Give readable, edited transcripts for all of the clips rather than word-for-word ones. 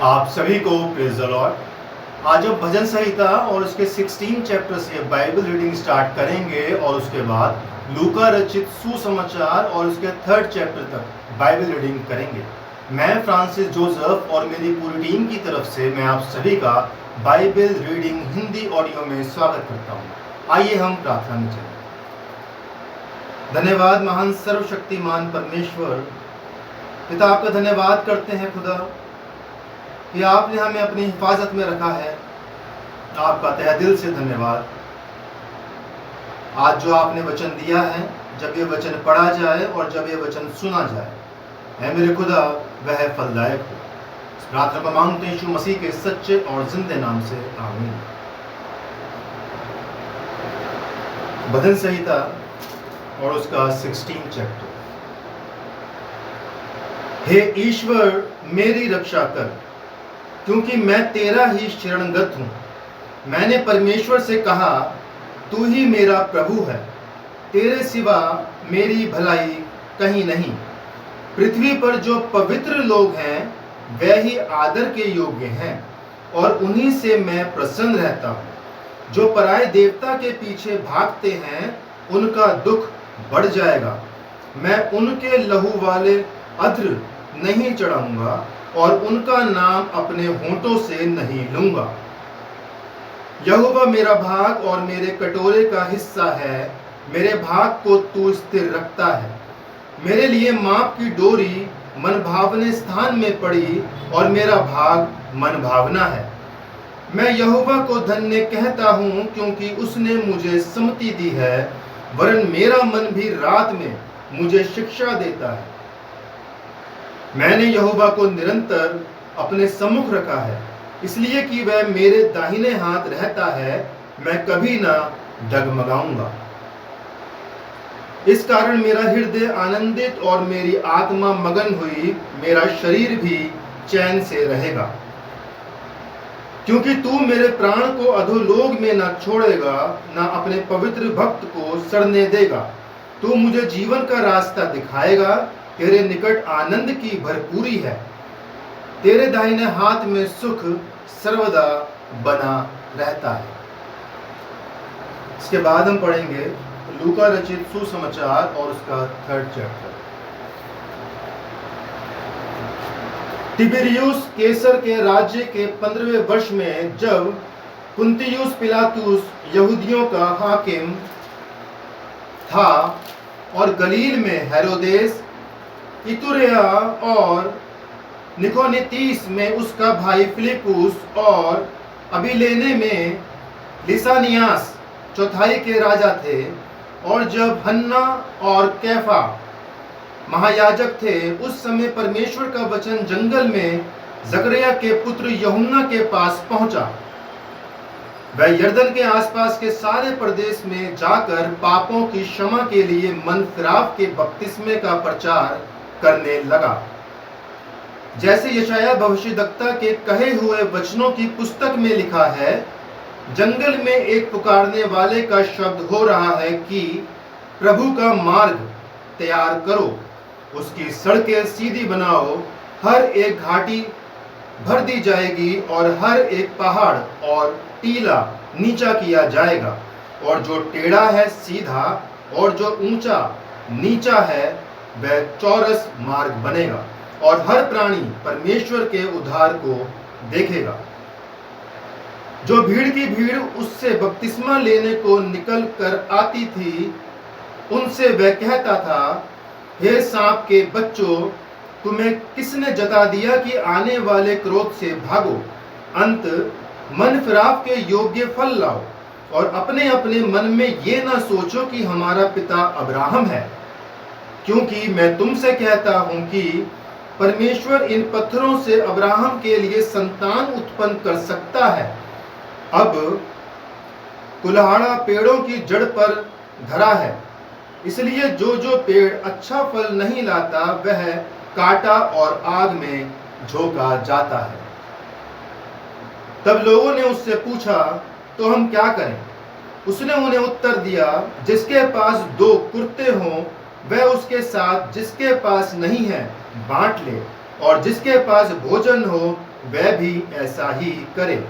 आप सभी को प्रेज द लॉर्ड। आज हम भजन संहिता और उसके 16 चैप्टर से बाइबल रीडिंग स्टार्ट करेंगे और उसके बाद लूका रचित सुसमाचार और उसके 3rd चैप्टर तक बाइबल रीडिंग करेंगे। मैं फ्रांसिस जोसेफ और मेरी पूरी टीम की तरफ से मैं आप सभी का बाइबल रीडिंग हिंदी ऑडियो में स्वागत करता हूँ। आइए हम प्रार्थना में चलें। धन्यवाद महान सर्वशक्तिमान परमेश्वर पिता, आपका धन्यवाद करते हैं खुदा कि आपने हमें अपनी हिफाजत में रखा है। आपका तहे दिल से धन्यवाद। आज जो आपने वचन दिया है, जब ये वचन पढ़ा जाए और जब ये वचन सुना जाए, है मेरे खुदा वह फलदायक हो। इस प्रार्थना को मांगते हैं यीशु मसीह के सच्चे और जिंदे नाम से, आमीन। भजन संहिता और उसका 16 चैप्टर। हे ईश्वर मेरी रक्षा कर, क्योंकि मैं तेरा ही शरणगत हूँ। मैंने परमेश्वर से कहा, तू ही मेरा प्रभु है, तेरे सिवा मेरी भलाई कहीं नहीं। पृथ्वी पर जो पवित्र लोग हैं वे ही आदर के योग्य हैं और उन्हीं से मैं प्रसन्न रहता हूँ। जो पराये देवता के पीछे भागते हैं उनका दुख बढ़ जाएगा। मैं उनके लहू वाले अध्र नहीं चढ़ाऊंगा और उनका नाम अपने होंठों से नहीं लूंगा। यहोवा मेरा भाग और मेरे कटोरे का हिस्सा है, मेरे भाग को तू स्थिर रखता है। मेरे लिए माप की डोरी मन भावने स्थान में पड़ी और मेरा भाग मन भावना है। मैं यहोवा को धन्य कहता हूँ, क्योंकि उसने मुझे सम्मति दी है, वरन मेरा मन भी रात में मुझे शिक्षा देता है। मैंने यहोवा को निरंतर अपने सम्मुख रखा है, इसलिए कि वह मेरे दाहिने हाथ रहता है, मैं कभी ना डगमगाऊंगा। इस कारण मेरा हृदय आनंदित और मेरी आत्मा मगन हुई, मेरा शरीर भी चैन से रहेगा। क्योंकि तू मेरे प्राण को अधोलोक में न छोड़ेगा, न अपने पवित्र भक्त को सड़ने देगा। तू मुझे जीवन का रास्ता दिखाएगा, तेरे निकट आनंद की भरपूरी है। तेरे दाहिने हाथ में सुख सर्वदा बना रहता है। इसके बाद हम पढ़ेंगे लूका रचित सुसमाचार और उसका 3rd चैप्टर। तिबिरियुस कैसर के राज्य के 15वें वर्ष में, जब पुन्तियुस पिलातुस यहूदियों का हाकिम था और गलील में हेरोदेस, इतुरेया और निकोनीतीस में उसका भाई फिलिपुस और अबिलेने में लिसानियास चौथाई के राजा थे, और जब हन्ना और कैफा महायाजक थे, उस समय परमेश्वर का वचन जंगल में जकरिया के पुत्र यूहन्ना के पास पहुंचा। वह यरदन के आसपास के सारे प्रदेश में जाकर पापों की क्षमा के लिए मन फिराव के बपतिस्मे का प्रचार करने लगा, जैसे यशायाह भविष्यद्वक्ता के कहे हुए वचनों की पुस्तक में लिखा है। जंगल में एक पुकारने वाले का शब्द हो रहा है कि प्रभु का मार्ग तैयार करो, उसकी सड़कें सीधी बनाओ। हर एक घाटी भर दी जाएगी और हर एक पहाड़ और टीला नीचा किया जाएगा, और जो टेढ़ा है सीधा और जो ऊंचा नीचा है वह चौरस मार्ग बनेगा, और हर प्राणी परमेश्वर के उद्धार को देखेगा। जो भीड़ की भीड़ उससे बपतिस्मा लेने को निकल कर आती थी, उनसे वह कहता था, हे सांप के बच्चों, तुम्हें किसने जता दिया कि आने वाले क्रोध से भागो? अंत मन फिराव के योग्य फल लाओ, और अपने अपने मन में ये ना सोचो कि हमारा पिता अब्राहम है, क्योंकि मैं तुमसे कहता हूं कि परमेश्वर इन पत्थरों से अब्राहम के लिए संतान उत्पन्न कर सकता है। अब कुल्हाड़ा पेड़ों की जड़ पर धरा है, इसलिए जो जो पेड़ अच्छा फल नहीं लाता वह काटा और आग में झोंका जाता है। तब लोगों ने उससे पूछा, तो हम क्या करें? उसने उन्हें उत्तर दिया, जिसके पास 2 कुर्ते हों वह उसके साथ जिसके पास नहीं है बांट ले, और जिसके पास भोजन हो वह भी ऐसा ही करे।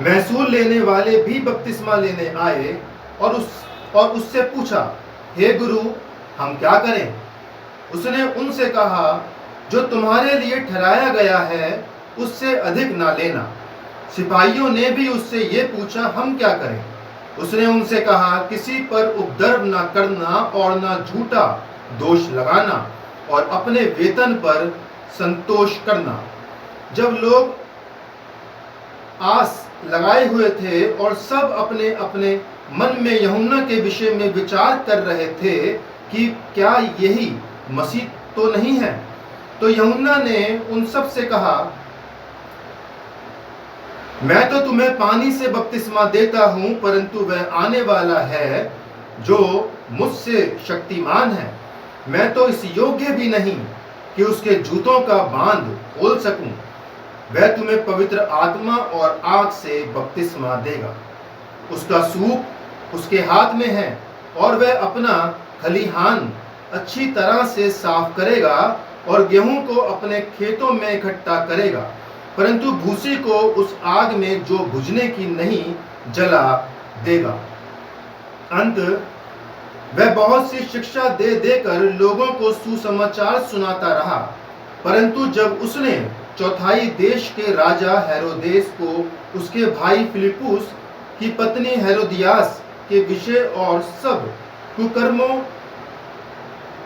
महसूल लेने वाले भी बपतिस्मा लेने आए और उससे पूछा, हे गुरु, हम क्या करें? उसने उनसे कहा, जो तुम्हारे लिए ठहराया गया है उससे अधिक ना लेना। सिपाहियों ने भी उससे ये पूछा, हम क्या करें? उसने उनसे कहा, किसी पर उपद्रव न करना और न झूठा दोष लगाना और अपने वेतन पर संतोष करना। जब लोग आस लगाए हुए थे और सब अपने अपने मन में यूहन्ना के विषय में विचार कर रहे थे कि क्या यही मसीह तो नहीं है, तो यूहन्ना ने उन सब से कहा, मैं तो तुम्हें पानी से बपतिस्मा देता हूं, परंतु वह आने वाला है जो मुझसे शक्तिमान है। मैं तो इस योग्य भी नहीं कि उसके जूतों का बांध खोल सकूं। वह तुम्हें पवित्र आत्मा और आग से बपतिस्मा देगा। उसका सूप उसके हाथ में है और वह अपना खलिहान अच्छी तरह से साफ करेगा और गेहूं को अपने खेतों में इकट्ठा करेगा, परंतु भूसी को उस आग में जो बुझने की नहीं जला देगा। अंत वह बहुत सी शिक्षा दे देकर लोगों को सुसमाचार सुनाता रहा, परंतु जब उसने चौथाई देश के राजा हेरोदेस को उसके भाई फिलिपुस की पत्नी हेरोदियास के विषय और सब कुकर्मों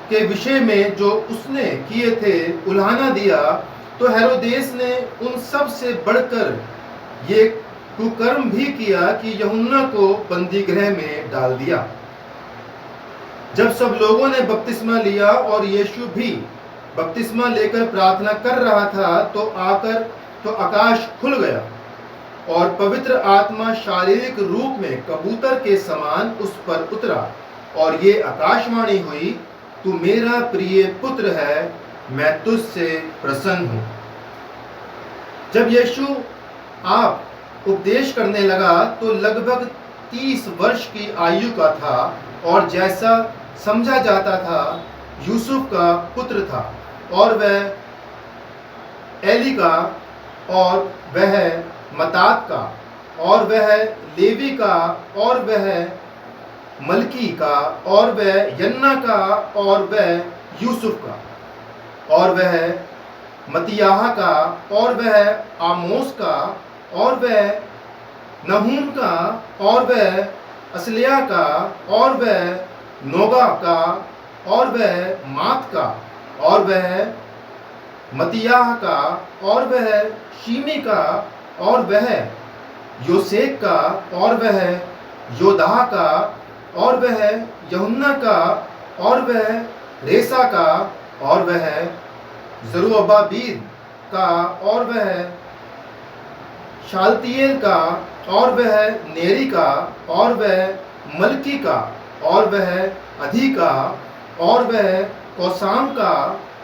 के विषय में जो उसने किए थे उल्हाना दिया, तो हेरोदेस ने उन सब से बढ़कर ये कुकर्म भी किया कि यूहन्ना को बंदी गृह में डाल दिया। जब सब लोगों ने बपतिस्मा लिया और यीशु भी बपतिस्मा लेकर प्रार्थना कर रहा था, तो आकाश खुल गया और पवित्र आत्मा शारीरिक रूप में कबूतर के समान उस पर उतरा और ये आकाशवाणी हुई, तू मेरा प्रिय पुत्र है, मैं तुझसे प्रसन्न हूं। जब यीशु आप उपदेश करने लगा तो लगभग 30 वर्ष की आयु का था और जैसा समझा जाता था यूसुफ का पुत्र था, और वह एली का, और वह मतात का, और वह लेवी का, और वह मलकी का, और वह यन्ना का, और वह यूसुफ का, और वह मतियाह का, और वह आमोस का, और वह नहूम का, और वह असलिया का, और वह नोगा का, और वह मात का, और वह मतियाह का, और वह शीमी का, और वह योसेक का, और वह योदाह का, और वह यूहन्ना का, और वह रेसा का, और वह जरुब्बाबिल का, और वह शालतिएल का, और वह नेरी का, और वह मलकी का, और वह अधि का, और वह कोसाम का,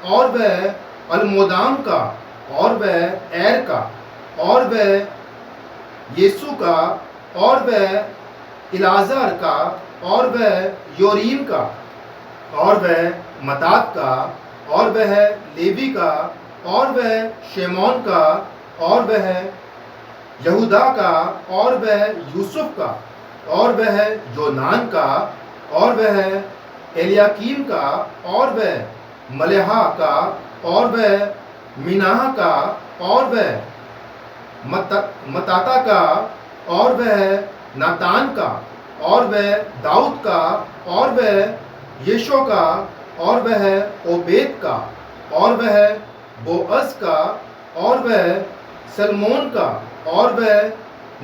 और वह अलमोदाम का, और वह एर का, और वह यीशु का, और वह इलाजार का, और वह योरीम का, और वह मतात का, और वह लेवी का, और वह शेमोन का, और वह यहूदा का, और वह यूसुफ का, और वह योनान का, और वह एलियाकीम का, और वह मलेहा का, और वह मिनाह का, और वह मताता का, और वह नातान का, और वह दाऊद का, और वह यीशो का, और वह ओबेद का, और वह बोअज का, और वह सलमोन का, और वह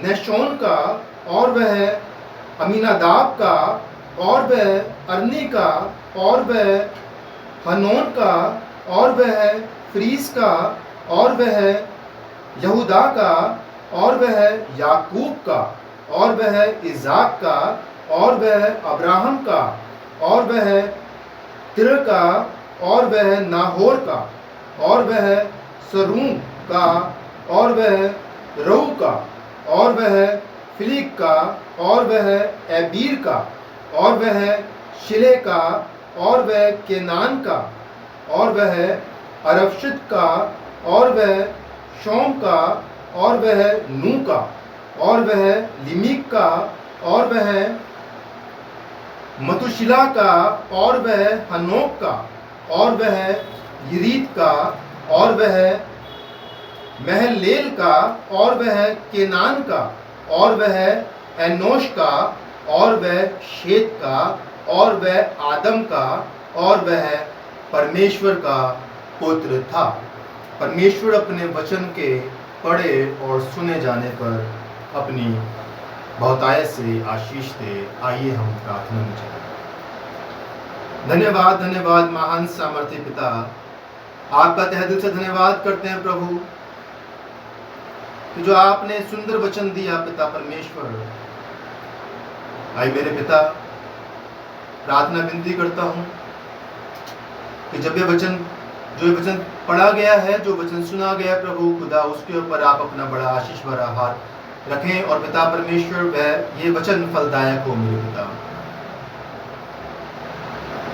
नहशोन का, और वह अमीनादाब का, और वह अरनी का, और वह हनोन का, और वह फ्रीस का, और वह यहूदा का, और वह याकूब का, और वह इज़ाक का, और वह अब्राहम का, और वह तिर का, और वह नाहोर का, और वह सरूम का, और वह रऊ का, और वह फिलिक का, और वह एबीर का, और वह शिले का, और वह केनान का, और वह अरफशित का, और वह शोम का, और वह नू का, और वह लिमीक का, और वह मतुशिला का, और वह हनोक का, और वह यरीत का, और वह महलेल का, और वह केनान का, और वह एनोश का, और वह शेत का, और वह आदम का, और वह परमेश्वर का पुत्र था। परमेश्वर अपने वचन के पढ़े और सुने जाने पर अपनी बहुतायत से आशीष दे। आइए हम प्रार्थना में चलें। धन्यवाद, धन्यवाद महान सामर्थ्य पिता, आपका तहे दिल से धन्यवाद करते हैं प्रभु कि जो आपने सुंदर वचन दिया पिता परमेश्वर। आई मेरे पिता, प्रार्थना विनती करता हूँ कि जब ये वचन पढ़ा गया है, जो वचन सुना गया प्रभु खुदा, उसके ऊपर आप अपना बड़ा आशीष भरा हाथ रखें और पिता परमेश्वर वह ये वचन फलदायक हो मेरे पिता।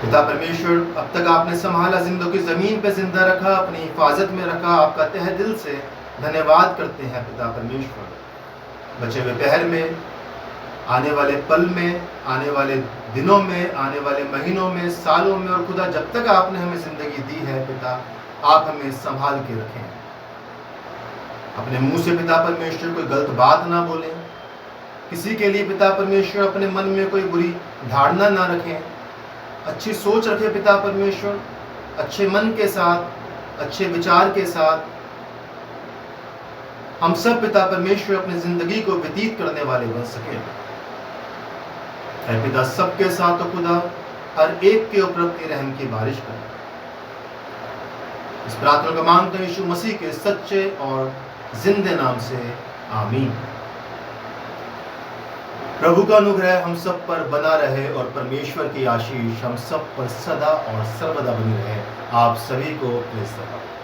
पिता परमेश्वर, अब तक आपने संभाला, जिंदों की जमीन पे जिंदा रखा, अपनी हिफाजत में रखा, आपका तहे दिल से धन्यवाद करते हैं पिता परमेश्वर। बचे हुए पहर में, आने वाले पल में, आने वाले दिनों में, आने वाले महीनों में, सालों में, और खुदा जब तक आपने हमें जिंदगी दी है पिता, आप हमें संभाल के रखें। अपने मुंह से पिता परमेश्वर कोई गलत बात ना बोलें, किसी के लिए पिता परमेश्वर अपने मन में कोई बुरी धारणा ना रखें, अच्छी सोच रखें पिता परमेश्वर, अच्छे मन के साथ, अच्छे विचार के साथ हम सब पिता परमेश्वर अपनी जिंदगी को व्यतीत करने वाले बन सके। ऐ पिता, सबके साथ तो खुदा हर एक के ऊपर अपनी रहम की बारिश कर। इस प्रार्थना को मांगते हैं यीशु मसीह के सच्चे और जिंदे नाम से, आमीन। प्रभु का अनुग्रह हम सब पर बना रहे और परमेश्वर की आशीष हम सब पर सदा और सर्वदा बनी रहे। आप सभी को प्रेज़ द लॉर्ड।